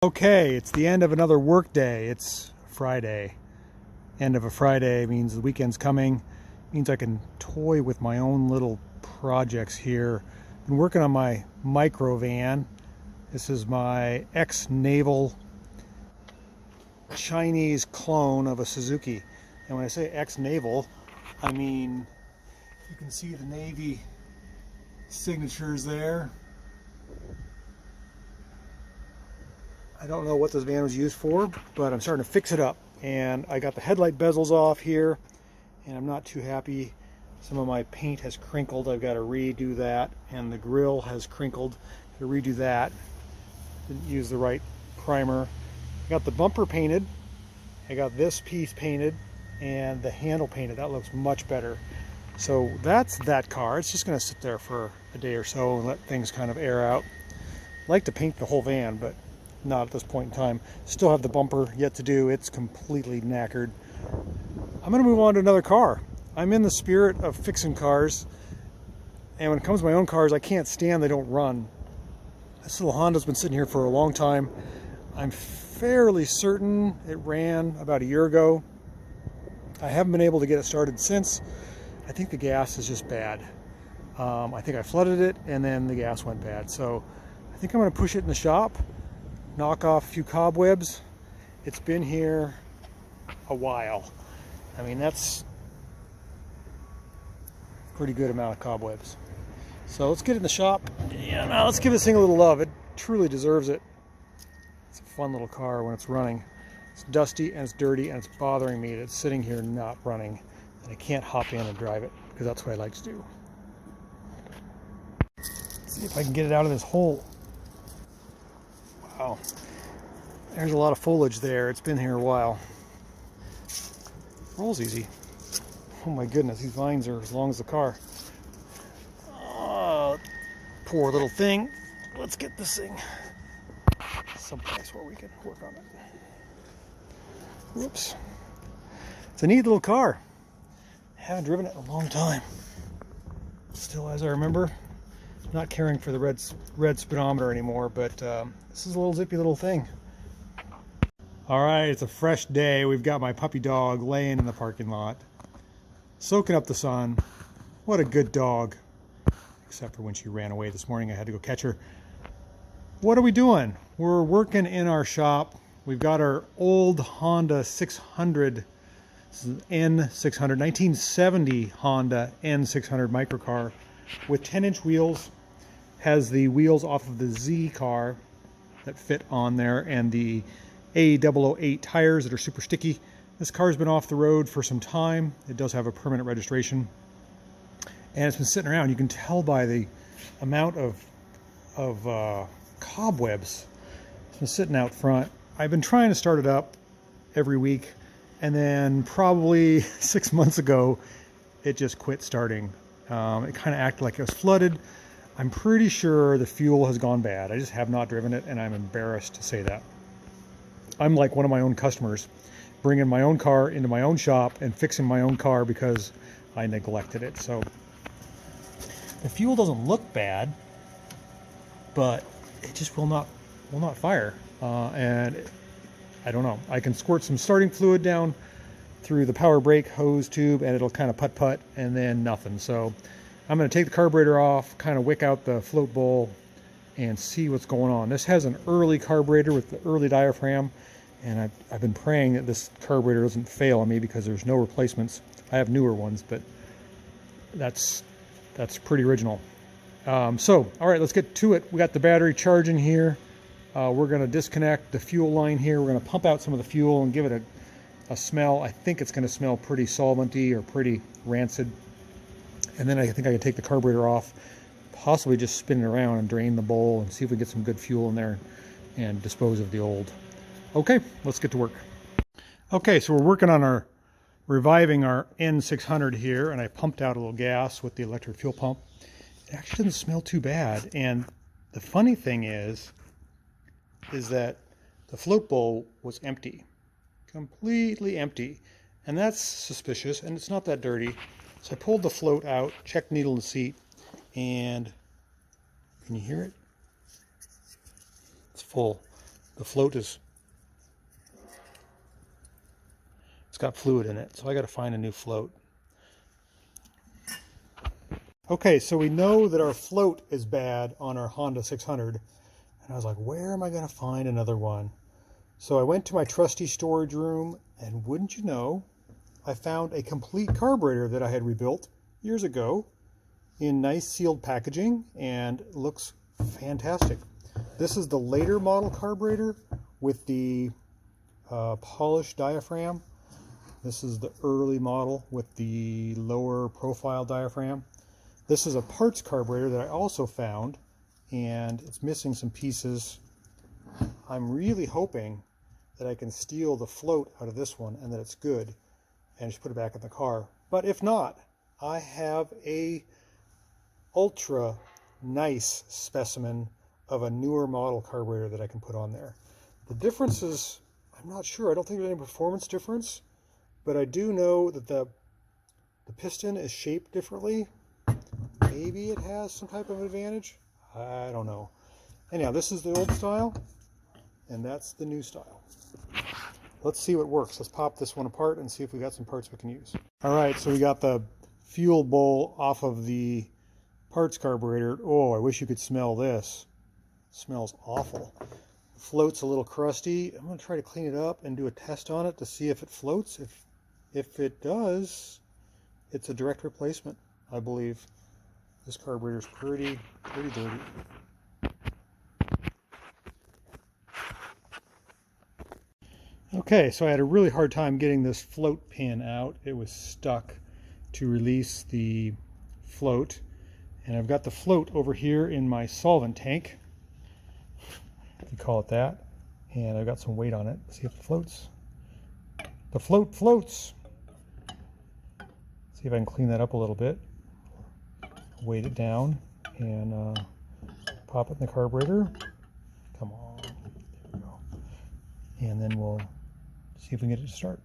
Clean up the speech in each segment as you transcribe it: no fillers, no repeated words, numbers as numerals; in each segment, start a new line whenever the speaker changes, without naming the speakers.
Okay, it's the end of another work day. It's Friday. End of a Friday means the weekend's coming. Means I can toy with my own little projects here. Been working on my micro van. This is my ex-naval Chinese clone of a Suzuki. And when I say ex-naval, I mean you can see the Navy signatures there. I don't know what this van was used for, but I'm starting to fix it up. And I got the headlight bezels off here, and I'm not too happy. Some of my paint has crinkled. I've got to redo that. And the grill has crinkled. To redo that. Didn't use the right primer. I got the bumper painted. I got this piece painted and the handle painted. That looks much better. So that's that car. It's just going to sit there for a day or so and let things kind of air out. I like to paint the whole van, but not at this point in time. Still have the bumper yet to do. It's completely knackered. I'm going to move on to another car. I'm in the spirit of fixing cars, and when it comes to my own cars, I can't stand they don't run. This little Honda's been sitting here for a long time. I'm fairly certain it ran about a year ago. I haven't been able to get it started since. I think the gas is just bad. I think I flooded it and then the gas went bad. So I think I'm going to push it in the shop, knock off a few cobwebs. It's been here a while. I mean, that's a pretty good amount of cobwebs. So let's get it in the shop. Yeah, now let's give this thing a little love. It truly deserves it. It's a fun little car when it's running. It's dusty and it's dirty and it's bothering me that it's sitting here not running. And I can't hop in and drive it because that's what I like to do. Let's see if I can get it out of this hole. Wow, there's a lot of foliage there. It's been here a while. Rolls easy. Oh my goodness, these vines are as long as the car. Oh, poor little thing. Let's get this thing someplace where we can work on it. Whoops. It's a neat little car. Haven't driven it in a long time. Still, as I remember, not caring for the red speedometer anymore, but this is a little zippy little thing. All right, it's a fresh day. We've got my puppy dog laying in the parking lot, soaking up the sun. What a good dog. Except for when she ran away this morning, I had to go catch her. What are we doing? We're working in our shop. We've got our old Honda 600, this is an N600, 1970 Honda N600 microcar with 10-inch wheels. Has the wheels off of the Z car that fit on there and the A008 tires that are super sticky. This car's been off the road for some time. It does have a permanent registration. And it's been sitting around. You can tell by the amount of cobwebs. It's been sitting out front. I've been trying to start it up every week, and then probably 6 months ago, it just quit starting. It kind of acted like it was flooded. I'm pretty sure the fuel has gone bad. I just have not driven it, and I'm embarrassed to say that. I'm like one of my own customers, bringing my own car into my own shop and fixing my own car because I neglected it. So the fuel doesn't look bad, but it just will not fire. And I don't know. I can squirt some starting fluid down through the power brake hose tube, and it'll kind of putt-putt, and then nothing. So I'm going to take the carburetor off, kind of wick out the float bowl, and see what's going on. This has an early carburetor with the early diaphragm, and I've been praying that this carburetor doesn't fail on me because there's no replacements. I have newer ones, but that's pretty original. So, all right, let's get to it. We got the battery charging here. We're going to disconnect the fuel line here. We're going to pump out some of the fuel and give it a smell. I think it's going to smell pretty solventy or pretty rancid. And then I think I can take the carburetor off, possibly just spin it around and drain the bowl and see if we get some good fuel in there and dispose of the old. Okay, let's get to work. Okay, so we're working on reviving our N600 here, and I pumped out a little gas with the electric fuel pump. It actually doesn't smell too bad. And the funny thing is that the float bowl was empty, completely empty. And that's suspicious, and it's not that dirty. So I pulled the float out, checked needle in the seat, and can you hear it? It's full. The float is, it's got fluid in it, so I got to find a new float. Okay, so we know that our float is bad on our Honda 600, and I was like, where am I going to find another one? So I went to my trusty storage room, and wouldn't you know, I found a complete carburetor that I had rebuilt years ago in nice sealed packaging, and it looks fantastic. This is the later model carburetor with the polished diaphragm. This is the early model with the lower profile diaphragm. This is a parts carburetor that I also found, and it's missing some pieces. I'm really hoping that I can steal the float out of this one and that it's good and just put it back in the car. But if not, I have a ultra nice specimen of a newer model carburetor that I can put on there. The difference is, I'm not sure. I don't think there's any performance difference, but I do know that the piston is shaped differently. Maybe it has some type of advantage. I don't know. Anyhow, this is the old style, and that's the new style. Let's see what works. Let's pop this one apart and see if we got some parts we can use. All right, so we got the fuel bowl off of the parts carburetor. Oh, I wish you could smell this. It smells awful. The float's a little crusty. I'm going to try to clean it up and do a test on it to see if it floats. If it does, it's a direct replacement, I believe. This carburetor is pretty dirty. Okay, so I had a really hard time getting this float pin out. It was stuck to release the float. And I've got the float over here in my solvent tank, if you call it that. And I've got some weight on it. See if it floats. The float floats. See if I can clean that up a little bit. Weight it down and pop it in the carburetor. Come on, there we go. And then we'll see if we can get it to start.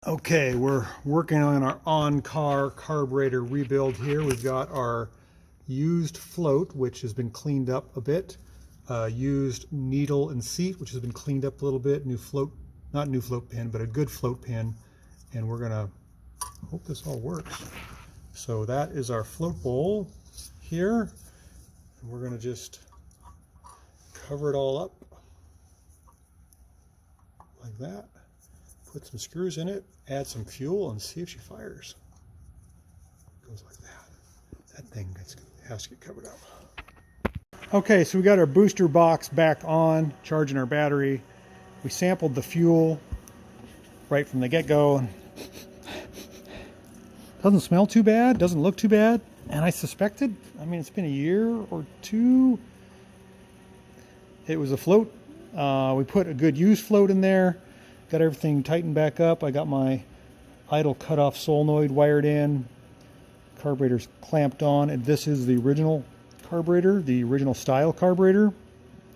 Okay, we're working on our on-car carburetor rebuild here. We've got our used float, which has been cleaned up a bit. Used needle and seat, which has been cleaned up a little bit. New float, not new float pin, but a good float pin. And we're gonna hope this all works. So that is our float bowl here. And we're gonna just cover it all up like that. Put some screws in it, add some fuel, and see if she fires. It goes like that. That thing has to get covered up. Okay, so we got our booster box back on, charging our battery. We sampled the fuel right from the get-go. Doesn't smell too bad, doesn't look too bad. And I suspected, I mean, it's been a year or two. It was a float. We put a good used float in there, got everything tightened back up. I got my idle cutoff solenoid wired in, carburetor's clamped on, and this is the original carburetor, the original style carburetor.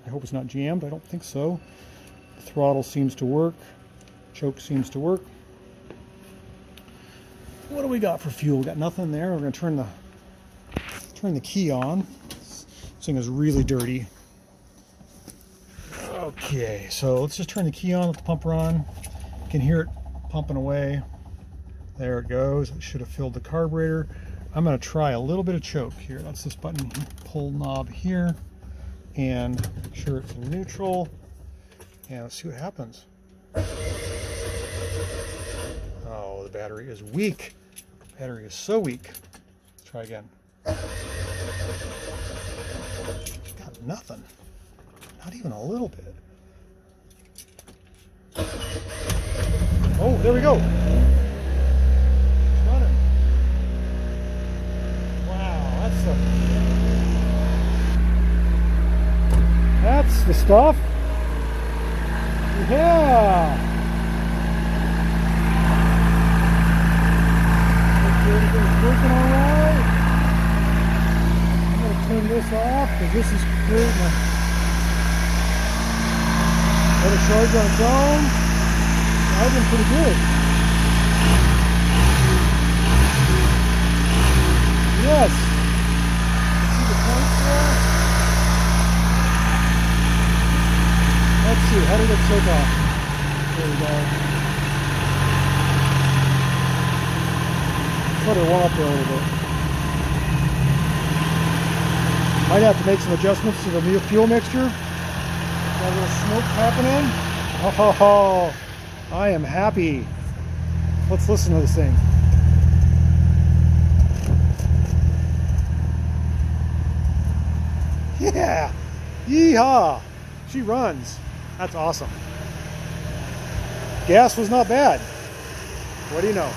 I hope it's not jammed, I don't think so. The throttle seems to work, choke seems to work. What do we got for fuel? We got nothing there. We're going to turn the key on. This thing is really dirty. Okay, so let's just turn the key on, let the pumper on. You can hear it pumping away. There it goes. It should have filled the carburetor. I'm going to try a little bit of choke here. That's this button pull knob here, and make sure it's in neutral. And let's see what happens. Oh, the battery is weak. The battery is so weak. Let's try again. Got nothing. Not even a little bit. Oh, there we go. It's running. Wow, that's the stuff. Yeah. Everything's working all right. I'm going to turn this off because this is creating a... Let it charge on its own. I've been pretty good. Yes. See the points there? see, how did it take off? There we go. Let it warm up there a little bit. Might have to make some adjustments to the fuel mixture. Got a little smoke happening. Oh, I am happy. Let's listen to this thing. Yeah, yeehaw, she runs. That's awesome. Gas was not bad. What do you know?